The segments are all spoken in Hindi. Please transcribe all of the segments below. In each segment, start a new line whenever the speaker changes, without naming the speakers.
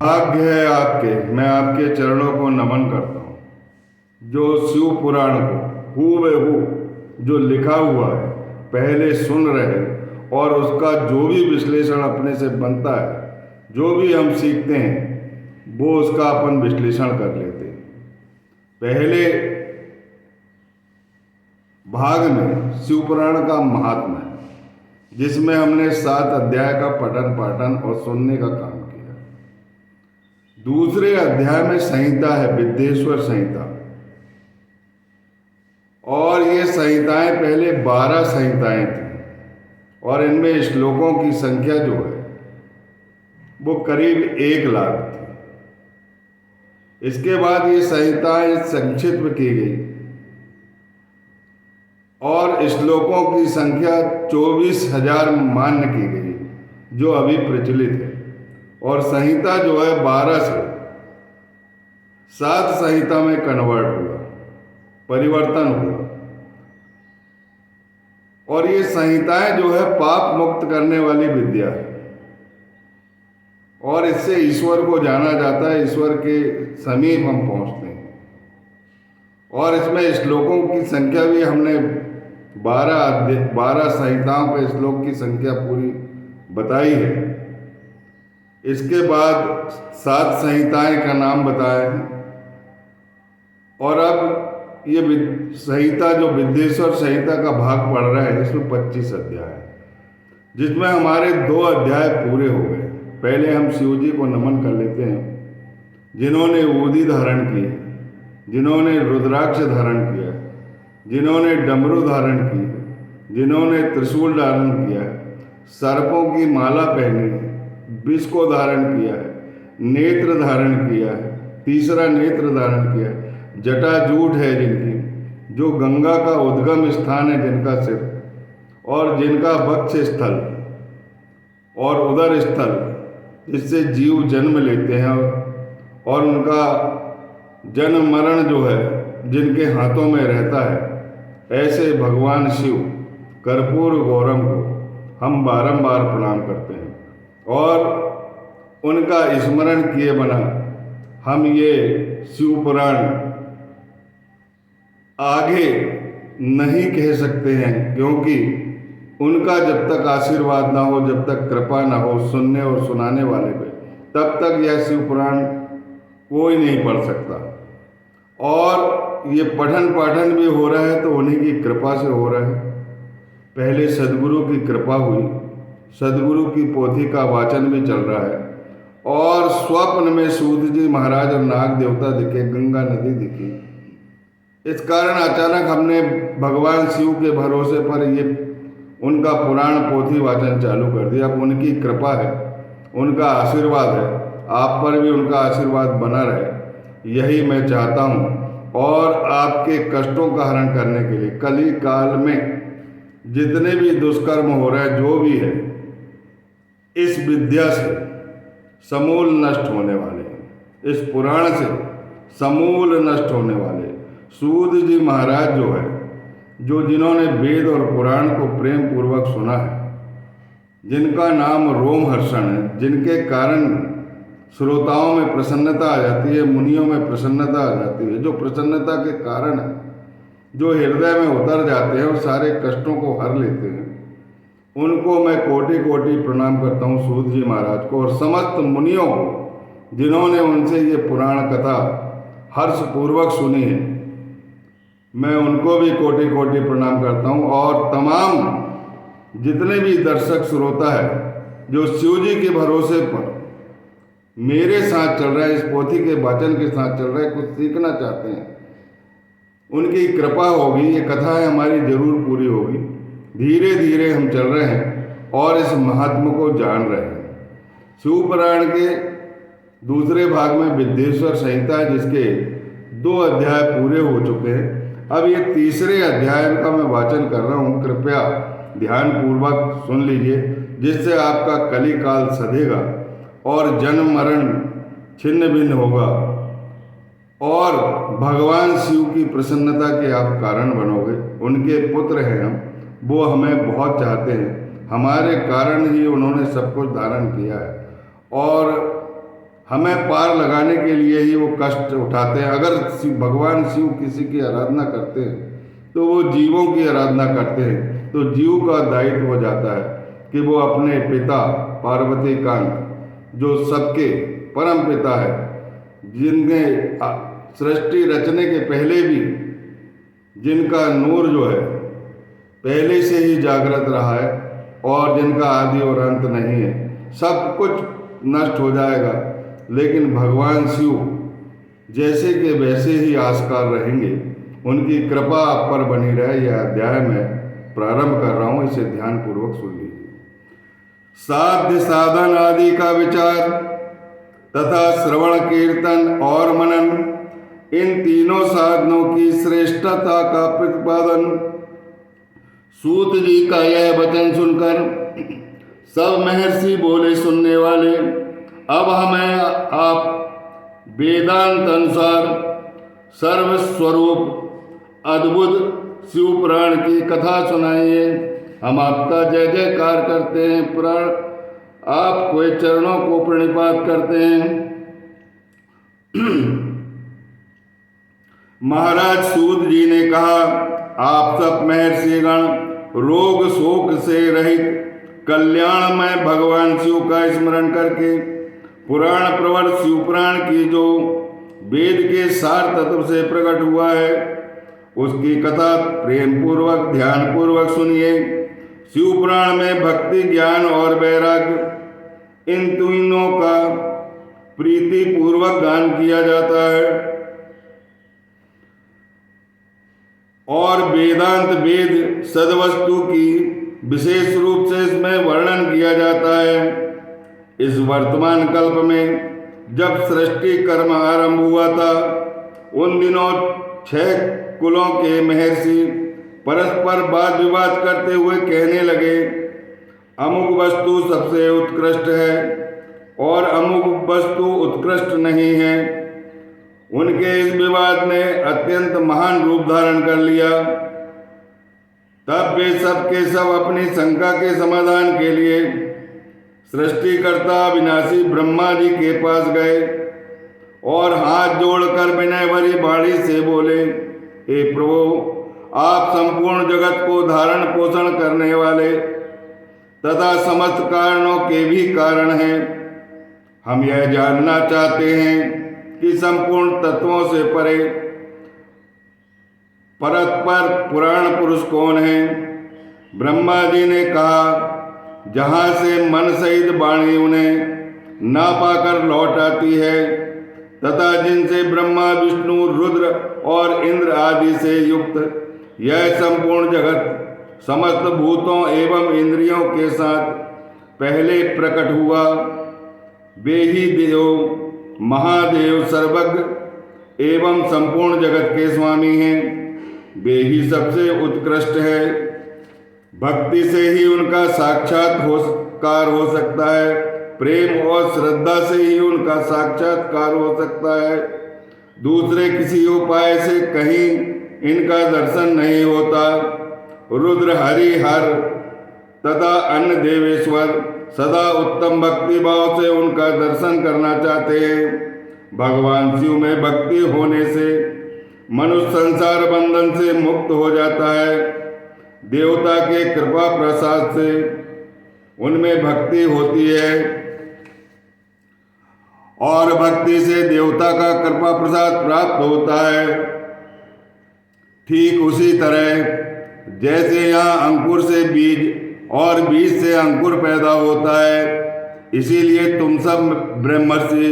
भाग्य है आपके, मैं आपके चरणों को नमन करता हूँ। जो शिव पुराण को हूबहू जो लिखा हुआ है पहले सुन रहे, और उसका जो भी विश्लेषण अपने से बनता है, जो भी हम सीखते हैं वो उसका अपन विश्लेषण कर लेते हैं। पहले भाग में शिव पुराण का महात्मा है, जिसमें हमने 7 अध्याय का पठन पाठन और सुनने का काम किया। दूसरे अध्याय में संहिता है, विद्येश्वर संहिता, और ये संहिताएं पहले 12 संहिताएं थी, और इनमें श्लोकों की संख्या जो है वो करीब 1 लाख थी। इसके बाद ये संहिताएं संक्षिप्त की गई और श्लोकों की संख्या 24,000 मान्य की गई, जो अभी प्रचलित है। और संहिता जो है 12 से 7 संहिता में कन्वर्ट हुआ, परिवर्तन हुआ। और ये संहिताएं जो है पाप मुक्त करने वाली विद्या है, और इससे ईश्वर को जाना जाता है, ईश्वर के समीप हम पहुंचते हैं। और इसमें श्लोकों की संख्या भी हमने 12 संहिताओं के श्लोक की संख्या पूरी बताई है। इसके बाद 7 संहिताएं का नाम बताया है, और अब ये संहिता जो विद्येश्वर संहिता का भाग पढ़ रहा है, इसमें 25 अध्याय है, जिसमें हमारे 2 अध्याय पूरे हो गए। पहले हम शिव जी को नमन कर लेते हैं, जिन्होंने ऊदी धारण की, जिन्होंने रुद्राक्ष धारण किया, जिन्होंने डमरू धारण की, जिन्होंने त्रिशूल धारण किया, सर्पों की माला पहनी है, विष को धारण किया है, नेत्र धारण किया है, तीसरा नेत्र धारण किया है, जटाजूट है जिनकी, जो गंगा का उद्गम स्थान है जिनका सिर, और जिनका वक्ष स्थल और उदर स्थल, जिससे जीव जन्म लेते हैं, और उनका जन्म मरण जो है जिनके हाथों में रहता है, ऐसे भगवान शिव कर्पूर गौरम को हम बारंबार प्रणाम करते हैं। और उनका स्मरण किए बिना हम ये शिव पुराण आगे नहीं कह सकते हैं, क्योंकि उनका जब तक आशीर्वाद ना हो, जब तक कृपा ना हो सुनने और सुनाने वाले पे, तब तक यह शिव पुराण कोई नहीं पढ़ सकता। और ये पठन पाठन भी हो रहा है तो उन्हीं की कृपा से हो रहा है। पहले सदगुरु की कृपा हुई, सदगुरु की पोथी का वाचन भी चल रहा है, और स्वप्न में सूत जी महाराज और नाग देवता दिखे, गंगा नदी दिखी। इस कारण अचानक हमने भगवान शिव के भरोसे पर ये उनका पुराण पोथी वाचन चालू कर दिया। अब उनकी कृपा है, उनका आशीर्वाद है, आप पर भी उनका आशीर्वाद बना रहे, यही मैं चाहता हूँ। और आपके कष्टों का हरण करने के लिए कली काल में जितने भी दुष्कर्म हो रहे हैं, जो भी है, इस विद्या से समूल नष्ट होने वाले हैं, इस पुराण से समूल नष्ट होने वाले। सूत जी महाराज जो है, जो जिन्होंने वेद और पुराण को प्रेम पूर्वक सुना है, जिनका नाम रोमहर्षण है, जिनके कारण श्रोताओं में प्रसन्नता आ जाती है, मुनियों में प्रसन्नता आ जाती है, जो प्रसन्नता के कारण है, जो हृदय में उतर जाते हैं और सारे कष्टों को हर लेते हैं, उनको मैं कोटि कोटि प्रणाम करता हूँ, सूत जी महाराज को और समस्त मुनियों को, जिन्होंने उनसे ये पुराण कथा हर्षपूर्वक सुनी है। मैं उनको भी कोटि कोटि प्रणाम करता हूँ। और तमाम जितने भी दर्शक श्रोता है, जो शिव जी के भरोसे पर मेरे साथ चल रहा है, इस पोथी के वाचन के साथ चल रहा है, कुछ सीखना चाहते हैं, उनकी कृपा होगी, ये कथाएं हमारी जरूर पूरी होगी। धीरे धीरे हम चल रहे हैं और इस महात्मा को जान रहे हैं। शिव पुराण के दूसरे भाग में विद्येश्वर संहिता है, जिसके 2 अध्याय पूरे हो चुके हैं। अब ये तीसरे अध्याय का मैं वाचन कर रहा हूँ, कृपया ध्यान पूर्वक सुन लीजिए, जिससे आपका कलिकाल सधेगा और जन्म मरण छिन्न भिन्न होगा, और भगवान शिव की प्रसन्नता के आप कारण बनोगे। उनके पुत्र हैं हम, वो हमें बहुत चाहते हैं, हमारे कारण ही उन्होंने सब कुछ धारण किया है। और हमें पार लगाने के लिए ही वो कष्ट उठाते हैं। अगर भगवान शिव किसी की आराधना करते हैं तो वो जीवों की आराधना करते हैं, तो जीव का दायित्व हो जाता है कि वो अपने पिता पार्वती कांत जो सबके परम पिता है, जिनके सृष्टि रचने के पहले भी जिनका नूर जो है पहले से ही जागृत रहा है और जिनका आदि और अंत नहीं है, सब कुछ नष्ट हो जाएगा, लेकिन भगवान शिव जैसे के वैसे ही आस्कार रहेंगे। उनकी कृपा आप पर बनी रहे। यह अध्याय मैं प्रारंभ कर रहा हूँ, इसे ध्यानपूर्वक सुन लीजिए। साध्य साधन आदि का विचार तथा श्रवण कीर्तन और मनन, इन तीनों साधनों की श्रेष्ठता का प्रतिपादन। सूत जी का यह वचन सुनकर सब महर्षि बोले, सुनने वाले, अब हमें आप वेदांत अनुसार सर्वस्वरूप अद्भुत शिव पुराण की कथा सुनाइए। हम आपका जय जयकार करते हैं, पुराण आपके चरणों को प्रणिपात करते हैं। महाराज सूत जी ने कहा, आप सब महर्षिगण रोग शोक से रहित कल्याणमय भगवान शिव का स्मरण करके पुराण प्रवर शिव पुराण की जो वेद के सार तत्व से प्रकट हुआ है उसकी कथा प्रेम पूर्वक ध्यान पूर्वक सुनिए। शिव पुराण में भक्ति, ज्ञान और वैराग्य इन तीनों का प्रीति पूर्वक गान किया जाता है और वेदांत वेद सदवस्तु की विशेष रूप से इसमें वर्णन किया जाता है। इस वर्तमान कल्प में जब सृष्टि कर्म आरंभ हुआ था, उन दिनों 6 कुलों के महर्षि परस्पर वाद विवाद करते हुए कहने लगे, अमुक वस्तु सबसे उत्कृष्ट है और अमुक वस्तु उत्कृष्ट नहीं है। उनके इस विवाद ने अत्यंत महान रूप धारण कर लिया। तब वे सब के सब अपनी शंका के समाधान के लिए सृष्टिकर्ता विनाशी ब्रह्मा जी के पास गए और हाथ जोड़कर विनय भरी वाणी से बोले, हे प्रभु, आप संपूर्ण जगत को धारण पोषण करने वाले तथा समस्त कारणों के भी कारण हैं। हम यह जानना चाहते हैं कि संपूर्ण तत्वों से परे परस्पर पुराण पुरुष कौन है। ब्रह्मा जी ने कहा, जहाँ से मन सहित वाणी उन्हें ना पाकर लौट आती है तथा जिनसे ब्रह्मा विष्णु रुद्र और इंद्र आदि से युक्त यह संपूर्ण जगत समस्त भूतों एवं इंद्रियों के साथ पहले प्रकट हुआ, वे ही देव महादेव सर्वज्ञ एवं संपूर्ण जगत के स्वामी हैं। वे ही सबसे उत्कृष्ट है। भक्ति से ही उनका साक्षात्कार हो सकता है, प्रेम और श्रद्धा से ही उनका साक्षात्कार हो सकता है। दूसरे किसी उपाय से कहीं इनका दर्शन नहीं होता। रुद्र, हरि, हर तथा अन्य देवेश्वर सदा उत्तम भक्ति भाव से उनका दर्शन करना चाहते हैं। भगवान शिव में भक्ति होने से मनुष्य संसार बंधन से मुक्त हो जाता है। देवता के कृपा प्रसाद से उनमें भक्ति होती है और भक्ति से देवता का कृपा प्रसाद प्राप्त होता है। ठीक उसी तरह जैसे यहाँ अंकुर से बीज और बीज से अंकुर पैदा होता है, इसीलिए तुम सब ब्रह्मर्षि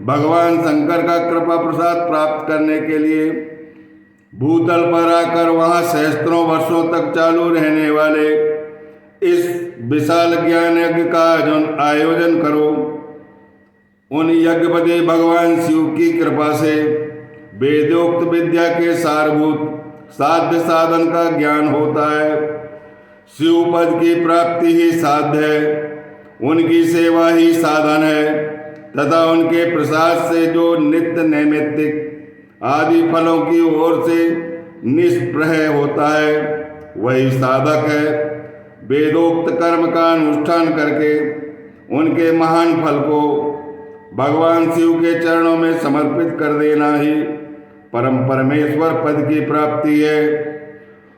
भगवान शंकर का कृपा प्रसाद प्राप्त करने के लिए भूतल पर आकर वहाँ सहस्त्रों वर्षों तक चालू रहने वाले इस विशाल ज्ञान यज्ञ का आयोजन करो। उन यज्ञपति भगवान शिव की कृपा से वेदोक्त विद्या के सारभूत साध्य साधन का ज्ञान होता है। शिव पद की प्राप्ति ही साध्य है, उनकी सेवा ही साधन है तथा उनके प्रसाद से जो नित्य नैमित्तिक आदि फलों की ओर से निष्प्रह होता है वही साधक है। वेदोक्त कर्म का अनुष्ठान करके उनके महान फल को भगवान शिव के चरणों में समर्पित कर देना ही परम परमेश्वर पद की प्राप्ति है।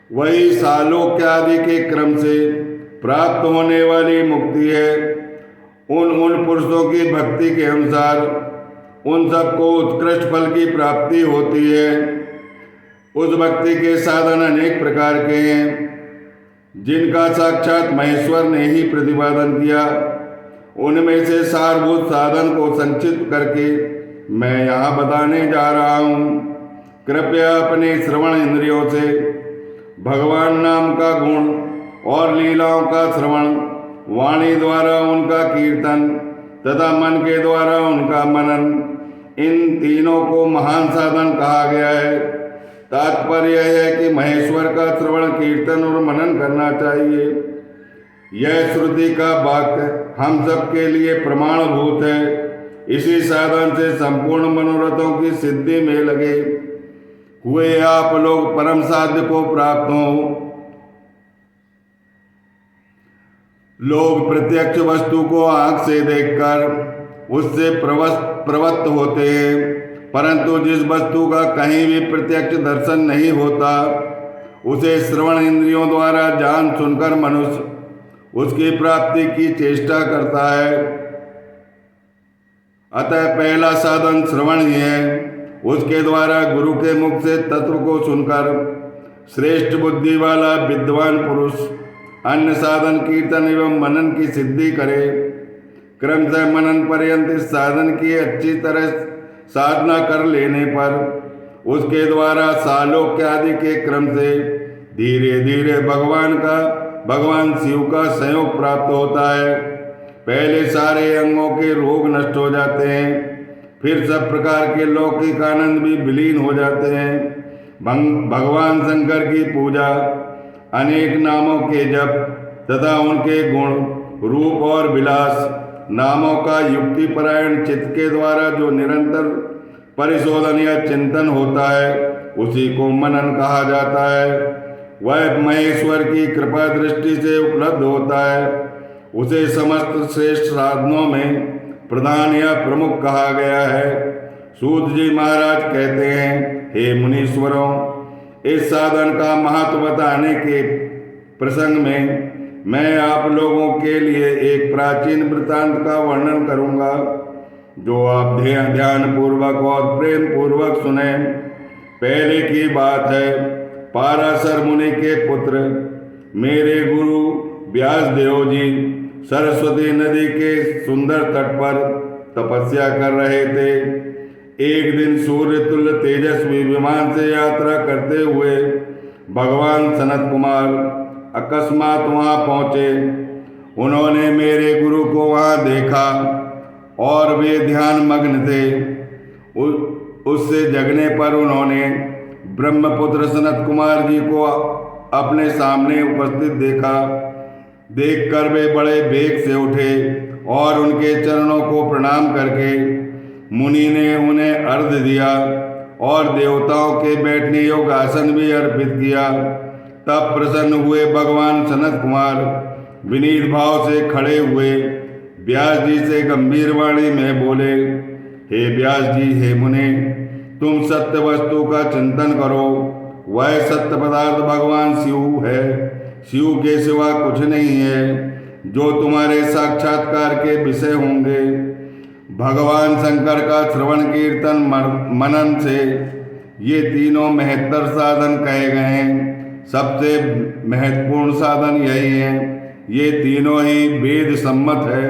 वही सालोक्य आदि के क्रम से प्राप्त होने वाली मुक्ति है। उन पुरुषों की भक्ति के अनुसार उन सबको उत्कृष्ट फल की प्राप्ति होती है। उस भक्ति के साधन अनेक प्रकार के हैं, जिनका साक्षात महेश्वर ने ही प्रतिपादन किया। उनमें से सारभूत साधन को संक्षिप्त करके मैं यहाँ बताने जा रहा हूँ। कृपया अपने श्रवण इंद्रियों से भगवान नाम का गुण और लीलाओं का श्रवण, वाणी द्वारा उनका कीर्तन तथा मन के द्वारा उनका मनन, इन तीनों को महान साधन कहा गया है। तात्पर्य यह है कि महेश्वर का श्रवण, कीर्तन और मनन करना चाहिए। यह श्रुति का वाक्य हम सबके लिए प्रमाणभूत है। इसी साधन से संपूर्ण मनोरथों की सिद्धि में लगे हुए आप लोग परम साध्य को प्राप्त हों। लोग प्रत्यक्ष वस्तु को आंख से देखकर उससे प्रवृत्त होते हैं, परंतु जिस वस्तु का कहीं भी प्रत्यक्ष दर्शन नहीं होता, उसे श्रवण इंद्रियों द्वारा जान सुनकर मनुष्य उसकी प्राप्ति की चेष्टा करता है। अतः पहला साधन श्रवण ही है। उसके द्वारा गुरु के मुख से तत्व को सुनकर श्रेष्ठ बुद्धि वाला विद्वान पुरुष अन्य साधन कीर्तन एवं मनन की सिद्धि करे। क्रमशः मनन पर्यंत इस साधन की अच्छी तरह साधना कर लेने पर उसके द्वारा सालोक्य आदि के क्रम से धीरे धीरे भगवान शिव का संयोग प्राप्त होता है। पहले सारे अंगों के रोग नष्ट हो जाते हैं, फिर सब प्रकार के लौकिक आनंद भी विलीन हो जाते हैं। भगवान शंकर की पूजा, अनेक नामों के जप तथा उनके गुण, रूप और विलास नामों का युक्तिपरायण चित्त के द्वारा जो निरंतर परिशोधन या चिंतन होता है, उसी को मनन कहा जाता है। वह महेश्वर की कृपा दृष्टि से उपलब्ध होता है। उसे समस्त श्रेष्ठ साधनों में प्रधान या प्रमुख कहा गया है। सूत जी महाराज कहते हैं, हे मुनीश्वरों, इस साधन का महत्व बताने के प्रसंग में मैं आप लोगों के लिए एक प्राचीन वृत्तांत का वर्णन करूंगा, जो आप ध्यान पूर्वक और प्रेम पूर्वक सुने। पहले की बात है, पाराशर मुनि के पुत्र मेरे गुरु व्यास देव जी सरस्वती नदी के सुंदर तट पर तपस्या कर रहे थे। एक दिन सूर्य तुल्य तेजस्वी विमान से यात्रा करते हुए भगवान सनत कुमार अकस्मात वहां पहुंचे। उन्होंने मेरे गुरु को वहां देखा और वे ध्यान मग्न थे। उससे जगने पर उन्होंने ब्रह्मपुत्र सनत कुमार जी को अपने सामने उपस्थित देखा। देखकर वे बड़े वेग से उठे और उनके चरणों को प्रणाम करके मुनि ने उन्हें अर्घ्य दिया और देवताओं के बैठने योग्य आसन भी अर्पित किया। तब प्रसन्न हुए भगवान सनत कुमार विनीत भाव से खड़े हुए व्यास जी से गंभीर वाणी में बोले, हे व्यास जी, हे मुने, तुम सत्य वस्तु का चिंतन करो। वह सत्य पदार्थ भगवान शिव है। शिव के सिवा कुछ नहीं है जो तुम्हारे साक्षात्कार के विषय होंगे। भगवान शंकर का श्रवण, कीर्तन, मनन से ये तीनों महत्तर साधन कहे गए हैं। सबसे महत्वपूर्ण साधन यही है। ये तीनों ही वेद सम्मत है।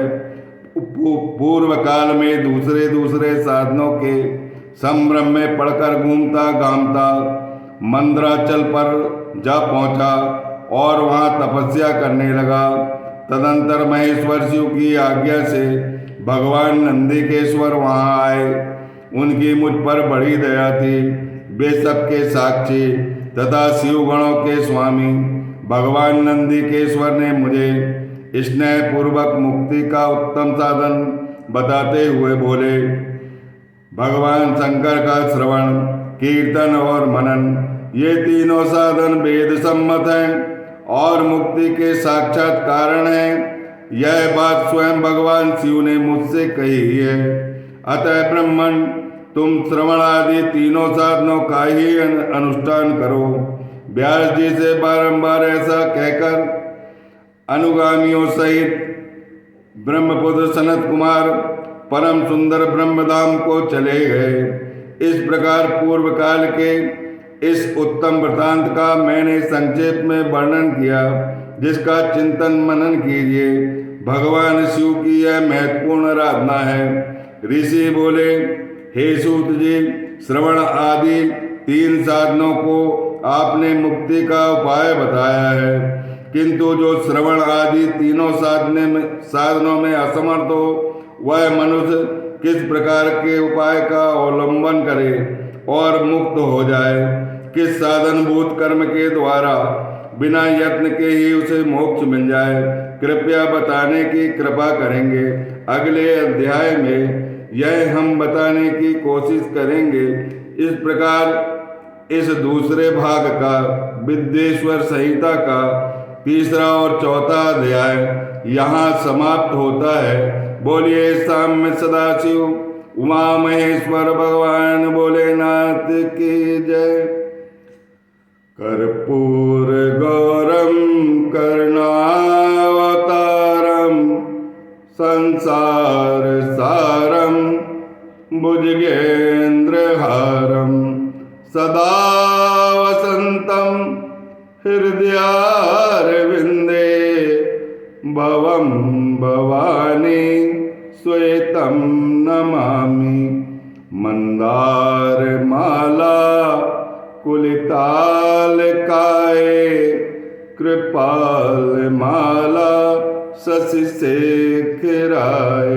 पूर्व काल में दूसरे साधनों के संभ्रम में पड़कर घूमता गामता मंदराचल पर जा पहुंचा और वहां तपस्या करने लगा। तदंतर महेश्वर शिव की आज्ञा से भगवान नंदिकेश्वर वहां आए। उनकी मुझ पर बड़ी दया थी। वे सबके साक्षी तथा शिव गणों के स्वामी भगवान नंदिकेश्वर ने मुझे स्नेह पूर्वक मुक्ति का उत्तम साधन बताते हुए बोले, भगवान शंकर का श्रवण, कीर्तन और मनन, ये तीनों साधन वेद सम्मत हैं और मुक्ति के साक्षात कारण हैं। यह बात स्वयं भगवान शिव ने मुझसे कही है। अतः ब्रह्मण तुम श्रवण आदि तीनों साधनों का ही अनुष्ठान करो। व्यास जी से बारंबार ऐसा कहकर अनुगामियों सहित ब्रह्मपुत्र सनत कुमार परम सुंदर ब्रह्मधाम को चले गए। इस प्रकार पूर्व काल के इस उत्तम वृतांत का मैंने संक्षेप में वर्णन किया, जिसका चिंतन मनन कीजिए। भगवान शिव की यह महत्वपूर्ण आराधना है। ऋषि बोले, हे सूत जी, श्रवण आदि तीन साधनों को आपने मुक्ति का उपाय बताया है, किंतु जो श्रवण आदि तीनों साधनों में असमर्थ हो, वह मनुष्य किस प्रकार के उपाय का अवलंबन करे और मुक्त हो जाए? किस साधनभूत कर्म के द्वारा बिना यत्न के ही उसे मोक्ष मिल जाए? कृपया बताने की कृपा करेंगे। अगले अध्याय में यह हम बताने की कोशिश करेंगे। इस प्रकार इस दूसरे भाग का विद्येश्वर संहिता का तीसरा और चौथा अध्याय यहाँ समाप्त होता है। बोलिए साम्य सदाशिव उमा महेश्वर भगवान भोलेनाथ की जय। कर्पूर गौरम करुणावतारम संसार सारम भुजगेन्द्रहारम सदा वसंतम हृदयारविंदे भवं भवानी श्वेतं नमामि। मंदार माला कुलितालकाय कृपाल माला शशि शेखराय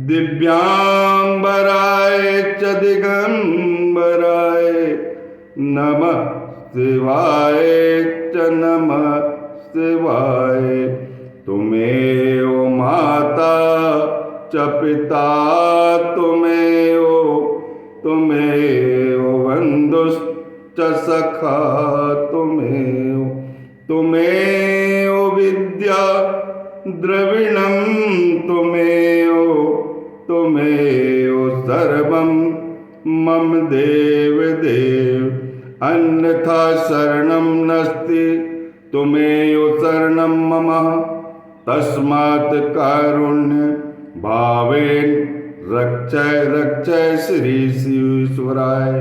दिव्यांबराय च दिगंबराय नमः शिवाय च नमः शिवाय। तुमेव माता च पिता तुमेव बंधुश्च सखा तुमेव विद्या द्रविणं तुमेव सर्वं मम देव अन्यथा शरणं नास्ति। तुमेव शरणं मम तस्मात् कारुण्य भावेन रक्षय श्री शिवेश्वराय।